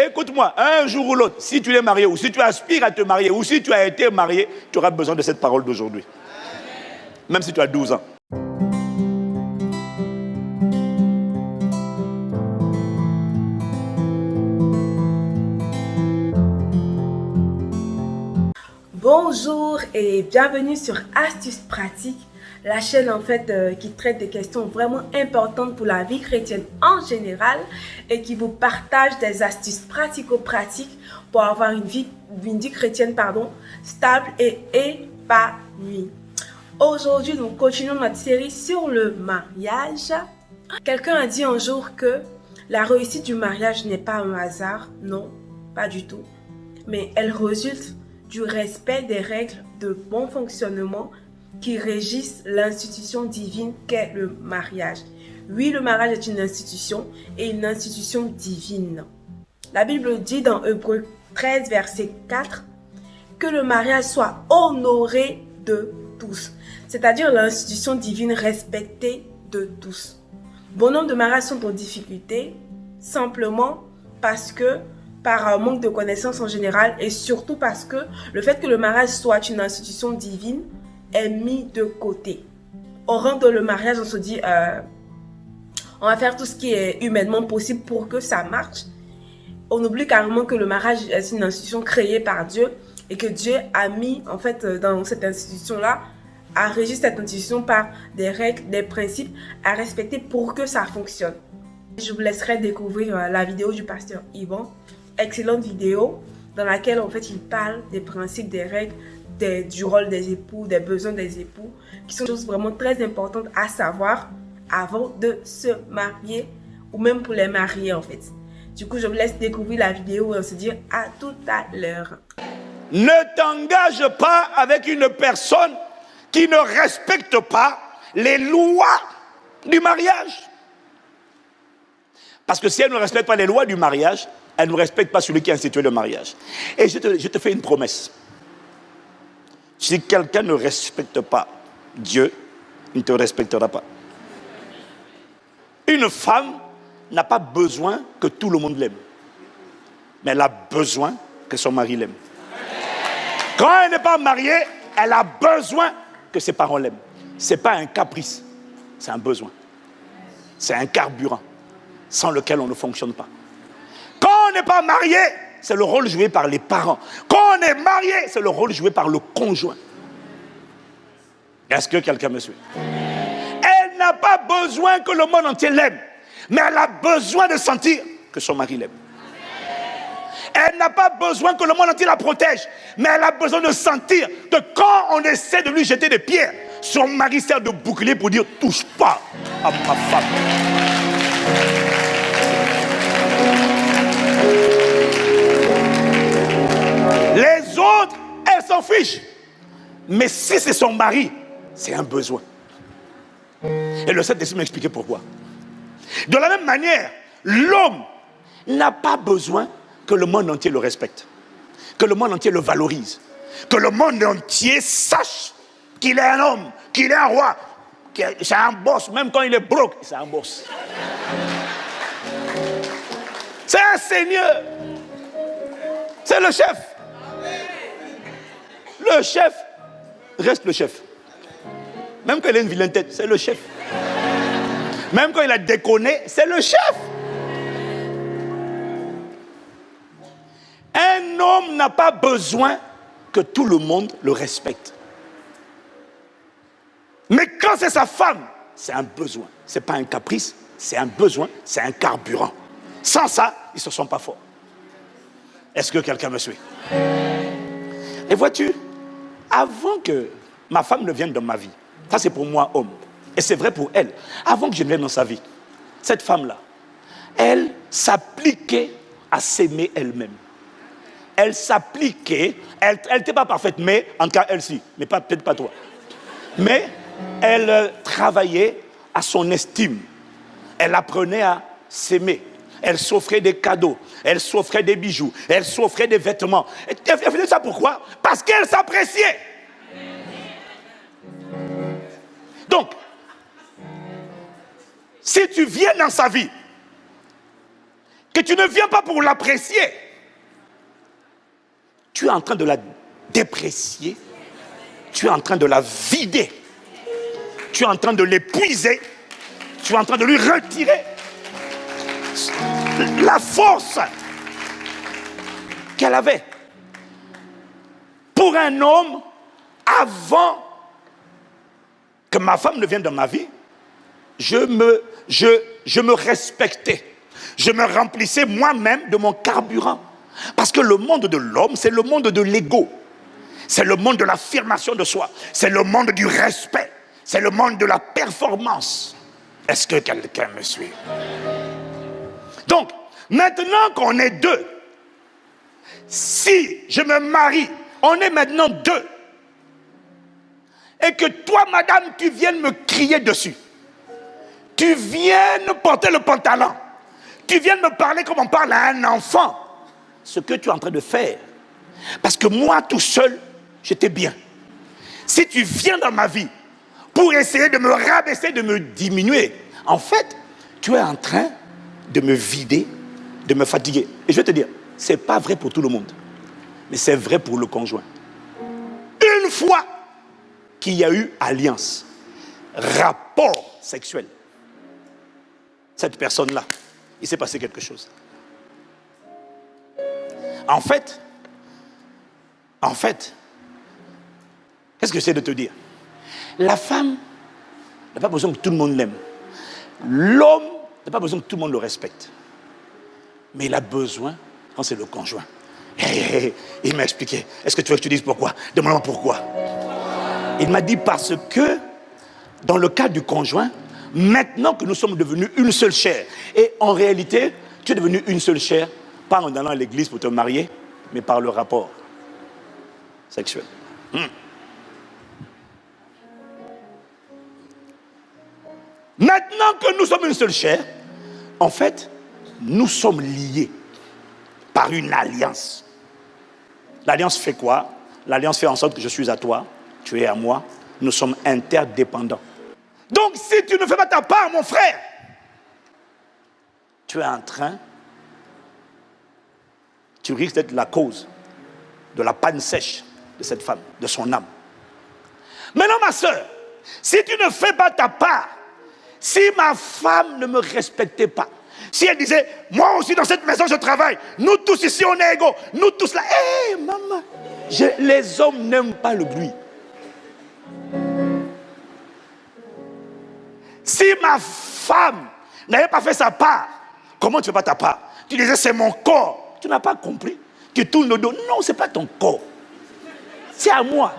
écoute-moi, un jour ou l'autre, si tu es marié, ou si tu aspires à te marier, ou si tu as été marié, tu auras besoin de cette parole d'aujourd'hui. Même si tu as 12 ans. Bonjour et bienvenue sur Astuces Pratiques, la chaîne en fait qui traite des questions vraiment importantes pour la vie chrétienne en général et qui vous partage des astuces pratico-pratiques pour avoir une vie chrétienne stable et épanouie. Aujourd'hui, nous continuons notre série sur le mariage. Quelqu'un a dit un jour que la réussite du mariage n'est pas un hasard. Non, pas du tout. Mais elle résulte du respect des règles de bon fonctionnement qui régissent l'institution divine qu'est le mariage. Oui, le mariage est une institution et une institution divine. La Bible dit dans Hébreux 13, verset 4, que le mariage soit honoré de tous, c'est-à-dire l'institution divine respectée de tous. Bon nombre de mariages sont en difficulté, simplement parce que par un manque de connaissances en général et surtout parce que le fait que le mariage soit une institution divine est mis de côté. On rentre dans le mariage, on se dit on va faire tout ce qui est humainement possible pour que ça marche. On oublie carrément que le mariage est une institution créée par Dieu et que Dieu a mis en fait dans cette institution-là, a régi cette institution par des règles, des principes à respecter pour que ça fonctionne. Je vous laisserai découvrir la vidéo du pasteur Yvan. Excellente vidéo dans laquelle en fait il parle des principes, des règles, du rôle des époux, des besoins des époux, qui sont des choses vraiment très importantes à savoir avant de se marier ou même pour les mariés en fait. Du coup, je vous laisse découvrir la vidéo et on se dit à tout à l'heure. Ne t'engage pas avec une personne qui ne respecte pas les lois du mariage. Parce que si elle ne respecte pas les lois du mariage, elle ne respecte pas celui qui a institué le mariage. Et je te fais une promesse. Si quelqu'un ne respecte pas Dieu, il ne te respectera pas. Une femme n'a pas besoin que tout le monde l'aime. Mais elle a besoin que son mari l'aime. Quand elle n'est pas mariée, elle a besoin que ses parents l'aiment. Ce n'est pas un caprice, c'est un besoin. C'est un carburant sans lequel on ne fonctionne pas. Quand on n'est pas marié, c'est le rôle joué par les parents. Quand on est marié, c'est le rôle joué par le conjoint. Est-ce que quelqu'un me suit? Elle n'a pas besoin que le monde entier l'aime, mais elle a besoin de sentir que son mari l'aime. Elle n'a pas besoin que le monde entier la protège, mais elle a besoin de sentir que quand on essaie de lui jeter des pierres, son mari sert de bouclier pour dire « touche pas à ma femme ». Les autres, elles s'en fichent. Mais si c'est son mari, c'est un besoin. Et le Saint-Esprit m'a expliqué pourquoi. De la même manière, l'homme n'a pas besoin que le monde entier le respecte, que le monde entier le valorise, que le monde entier sache qu'il est un homme, qu'il est un roi, c'est un boss, même quand il est broke, c'est un boss. C'est un seigneur. C'est le chef. Le chef reste le chef. Même quand il a une vilaine tête, c'est le chef. Même quand il a déconné, c'est le chef. Un homme n'a pas besoin que tout le monde le respecte. Mais quand c'est sa femme, c'est un besoin. Ce n'est pas un caprice, c'est un besoin, c'est un carburant. Sans ça, ils ne se sont pas forts. Est-ce que quelqu'un me suit? Et vois-tu, avant que ma femme ne vienne dans ma vie, ça c'est pour moi homme, et c'est vrai pour elle, avant que je ne vienne dans sa vie, cette femme-là, elle s'appliquait à s'aimer elle-même. Elle s'appliquait, elle n'était pas parfaite, mais en tout cas elle si, mais peut-être pas toi. Mais elle travaillait à son estime. Elle apprenait à s'aimer. Elle s'offrait des cadeaux, elle s'offrait des bijoux, elle s'offrait des vêtements. Elle faisait ça pourquoi? Parce qu'elle s'appréciait. Donc, si tu viens dans sa vie, que tu ne viens pas pour l'apprécier, tu es en train de la déprécier, tu es en train de la vider, tu es en train de l'épuiser, tu es en train de lui retirer la force qu'elle avait. Pour un homme, avant que ma femme ne vienne dans ma vie, je me respectais. Je me remplissais moi-même de mon carburant. Parce que le monde de l'homme, c'est le monde de l'ego. C'est le monde de l'affirmation de soi. C'est le monde du respect. C'est le monde de la performance. Est-ce que quelqu'un me suit? Donc, maintenant qu'on est deux, si je me marie, on est maintenant deux, et que toi, madame, tu viennes me crier dessus, tu viennes porter le pantalon, tu viennes me parler comme on parle à un enfant, ce que tu es en train de faire, parce que moi, tout seul, j'étais bien. Si tu viens dans ma vie pour essayer de me rabaisser, de me diminuer, en fait, tu es en train de me vider, de me fatiguer. Et je vais te dire, ce n'est pas vrai pour tout le monde, mais c'est vrai pour le conjoint. Une fois qu'il y a eu alliance, rapport sexuel, cette personne-là, il s'est passé quelque chose. En fait, qu'est-ce que j'essaie de te dire? La femme n'a pas besoin que tout le monde l'aime. L'homme n'a pas besoin que tout le monde le respecte. Mais il a besoin, quand c'est le conjoint. Il m'a expliqué. Est-ce que tu veux que je te dise pourquoi? Demande-moi pourquoi. Il m'a dit parce que, dans le cas du conjoint, maintenant que nous sommes devenus une seule chair, et en réalité, tu es devenu une seule chair, pas en allant à l'église pour te marier, mais par le rapport sexuel. Maintenant que nous sommes une seule chair, en fait, nous sommes liés par une alliance. L'alliance fait quoi? L'alliance fait en sorte que je suis à toi, tu es à moi, nous sommes interdépendants. Donc si tu ne fais pas ta part, mon frère, tu es en train, tu risques d'être la cause de la panne sèche de cette femme, de son âme. Maintenant, ma soeur, si tu ne fais pas ta part, si ma femme ne me respectait pas, si elle disait, moi aussi dans cette maison je travaille, nous tous ici on est égaux, nous tous là, hé maman, les hommes n'aiment pas le bruit. Si ma femme n'avait pas fait sa part, comment tu ne fais pas ta part? Tu disais c'est mon corps, tu n'as pas compris. Tu tournes le dos, non c'est pas ton corps, c'est à moi.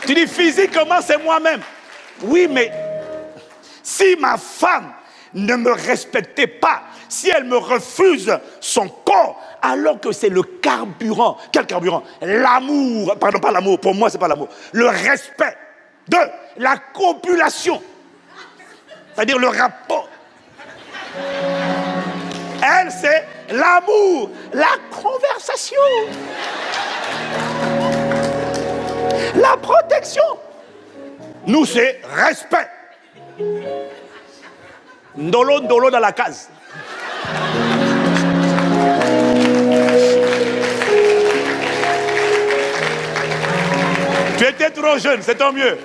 Tu dis physiquement c'est moi-même. Oui, mais si ma femme ne me respectait pas, si elle me refuse son corps, alors que c'est le carburant. Quel carburant? L'amour, pardon, pas l'amour, pour moi c'est pas l'amour. Le respect de la copulation, c'est-à-dire le rapport. Elle, c'est l'amour, la conversation, la protection. Nous, c'est respect. Ndolo, ndolo dans la case. Tu étais trop jeune, c'est tant mieux.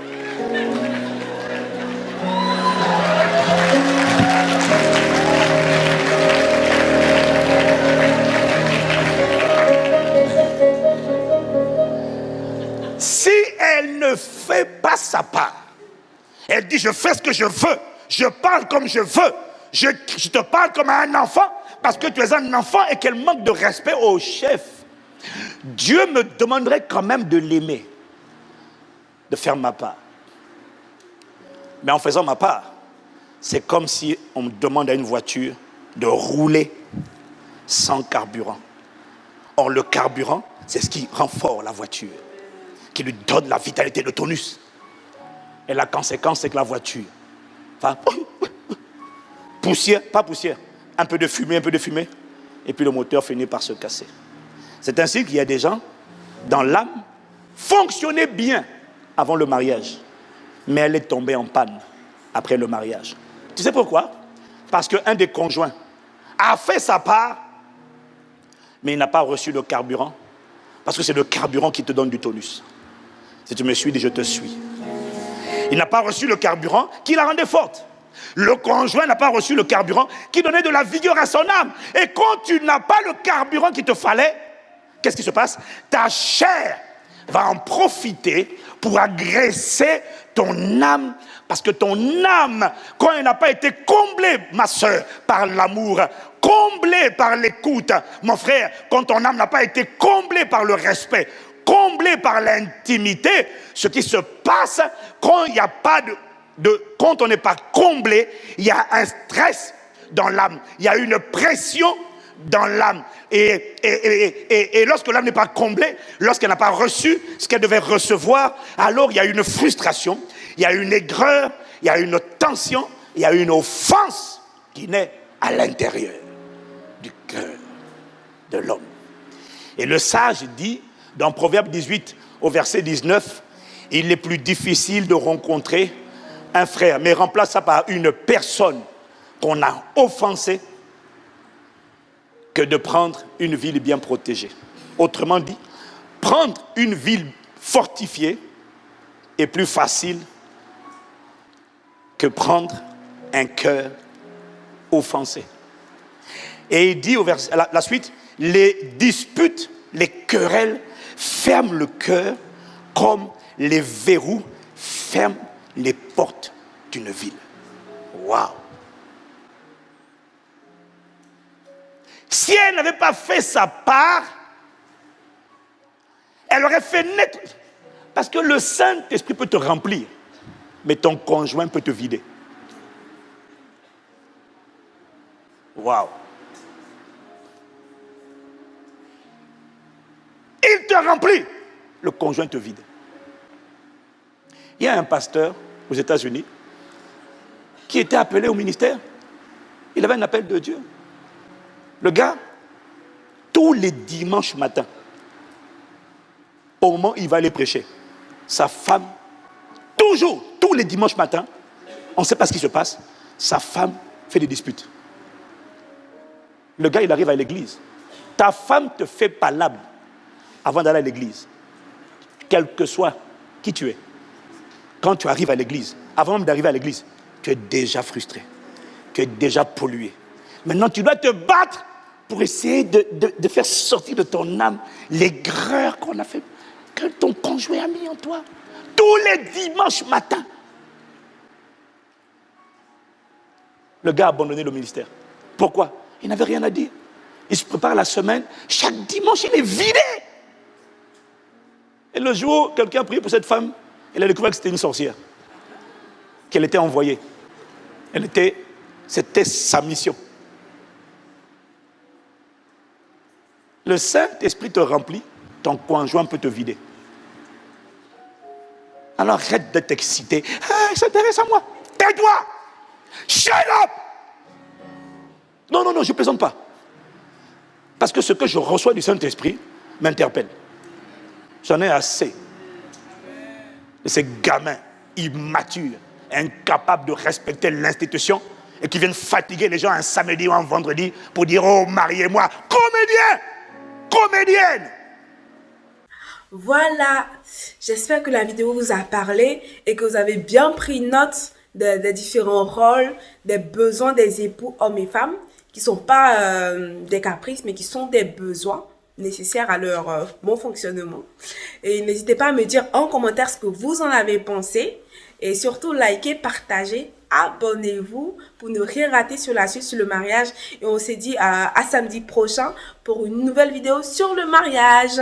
Si elle ne fait pas sa part, elle dit je fais ce que je veux, je parle comme je veux, je te parle comme à un enfant, parce que tu es un enfant et qu'elle manque de respect au chef. Dieu me demanderait quand même de l'aimer, de faire ma part. Mais en faisant ma part, c'est comme si on me demande à une voiture de rouler sans carburant. Or le carburant, c'est ce qui rend fort la voiture, qui lui donne la vitalité, le tonus. Et la conséquence, c'est que la voiture va poussière, pas poussière, un peu de fumée, et puis le moteur finit par se casser. C'est ainsi qu'il y a des gens, dans l'âme, fonctionnaient bien avant le mariage, mais elle est tombée en panne après le mariage. Tu sais pourquoi? Parce qu'un des conjoints a fait sa part, mais il n'a pas reçu le carburant, parce que c'est le carburant qui te donne du tonus. Si tu me suis, dis je te suis. Il n'a pas reçu le carburant qui la rendait forte. Le conjoint n'a pas reçu le carburant qui donnait de la vigueur à son âme. Et quand tu n'as pas le carburant qu'il te fallait, qu'est-ce qui se passe? Ta chair va en profiter pour agresser ton âme. Parce que ton âme, quand elle n'a pas été comblée, ma soeur, par l'amour, comblée par l'écoute, mon frère, quand ton âme n'a pas été comblée par le respect, comblée par l'intimité, ce qui se passe quand il n'y a pas quand on n'est pas comblé, il y a un stress dans l'âme, il y a une pression dans l'âme. Et lorsque l'âme n'est pas comblée, lorsqu'elle n'a pas reçu ce qu'elle devait recevoir, alors il y a une frustration, il y a une aigreur, il y a une tension, il y a une offense qui naît à l'intérieur du cœur de l'homme. Et le sage dit, dans Proverbe 18, au verset 19, il est plus difficile de rencontrer un frère, mais remplace ça par une personne qu'on a offensée, que de prendre une ville bien protégée. Autrement dit, prendre une ville fortifiée est plus facile que prendre un cœur offensé. Et il dit au verset, la suite, les disputes, les querelles ferment le cœur comme les verrous ferment les portes d'une ville. Waouh! Si elle n'avait pas fait sa part, elle aurait fait naître. Parce que le Saint-Esprit peut te remplir, mais ton conjoint peut te vider. Waouh! Il te remplit, le conjoint te vide. Il y a un pasteur aux États-Unis qui était appelé au ministère. Il avait un appel de Dieu. Le gars, tous les dimanches matins, au moment où il va aller prêcher, sa femme, toujours, tous les dimanches matins, on ne sait pas ce qui se passe, sa femme fait des disputes. Le gars, il arrive à l'église. Ta femme te fait palabre avant d'aller à l'église. Quel que soit qui tu es. Quand tu arrives à l'église, avant même d'arriver à l'église, tu es déjà frustré. Tu es déjà pollué. Maintenant, tu dois te battre pour essayer de faire sortir de ton âme l'aigreur qu'on a fait, que ton conjoint a mis en toi. Tous les dimanches matins. Le gars a abandonné le ministère. Pourquoi? Il n'avait rien à dire. Il se prépare la semaine. Chaque dimanche, il est vidé. Et le jour où quelqu'un a prié pour cette femme, elle a découvert que c'était une sorcière. Qu'elle était envoyée. C'était sa mission. Le Saint-Esprit te remplit, ton conjoint peut te vider. Alors arrête de t'exciter. Il s'intéresse à moi. Tais-toi. Shut up. Non, je ne plaisante pas. Parce que ce que je reçois du Saint-Esprit m'interpelle. J'en ai assez de ces gamins immatures, incapables de respecter l'institution et qui viennent fatiguer les gens un samedi ou un vendredi pour dire « Oh, mariez-moi, comédienne !» Voilà, j'espère que la vidéo vous a parlé et que vous avez bien pris note des différents rôles, des besoins des époux hommes et femmes qui ne sont pas des caprices mais qui sont des besoins nécessaires à leur bon fonctionnement. Et n'hésitez pas à me dire en commentaire ce que vous en avez pensé et surtout likez, partagez, abonnez-vous pour ne rien rater sur la suite sur le mariage et on se dit à samedi prochain pour une nouvelle vidéo sur le mariage.